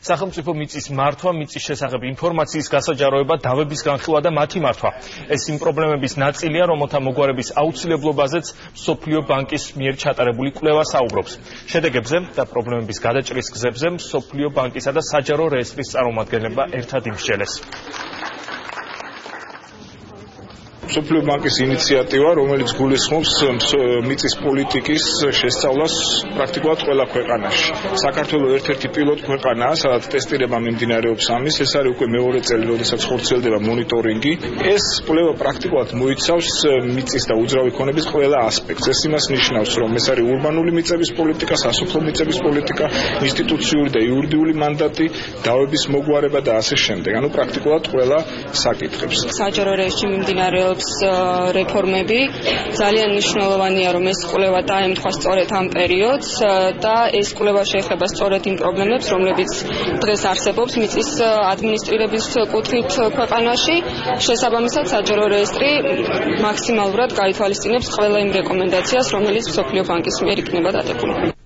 სახელმწიფო მიწის მართვა, მიწის შესახებ ინფორმაციის გასაჯაროება, დავების განხილვა და მათი მართვა. ეს იმ პრობლემების ნაწილია, რომელთა მოგვარების აუცილებლობაზეც მსოფლიო ბანკის მიერ ჩატარებული კვლევა საუბრობს. შედეგებზე და პრობლემების გადაჭრის გზებზე მსოფლიო ბანკისა და საჯარო რეესტრის წარმომადგენლებმა ერთად იმსჯელეს. მსოფლიო ბანკის ინიციატივა, რომელიც გულისხმობს მიწის პოლიტიკის შესწავლას პრაქტიკულად ყველა ქვეყანაში. საქართველოს ერთ-ერთი პილოტ ქვეყანაა, სადაც ტესტირება მიმდინარეობს ამის. ეს არის უკვე მეორე წელი, როდესაც ხორციელდება მონიტორინგი. ეს კვლევა პრაქტიკულად მოიცავს მიწის და უძრავი ქონების ყველა ასპექტს. ეს იმას ნიშნავს, რომ ეს არის ურბანული მიწების პოლიტიკა, სასოფლო მიწების პოლიტიკა, ინსტიტუციური და იურიდიული მანდატი, დავების მოგვარება და ასე შემდეგ. ანუ პრაქტიკულად ყველა საკითხებს. საჯარო რეესტრში მიმდინარეობს რეფორმები. ძალიან მნიშვნელოვანია, რომ ეს კვლევა დაემთხვა სწორედ ამ პერიოდს და ეს კვლევა შეეხება სწორედ იმ პრობლემებს, რომლებიც დღეს არსებობს მიწის ადმინისტრირების კუთხით ქვეყანაში. შესაბამისად, საჯარო რეესტრი მაქსიმალურად გაითვალისწინებს ყველა იმ რეკომენდაციას, რომელიც მსოფლიო ბანკის მიერ იქნება დადებული.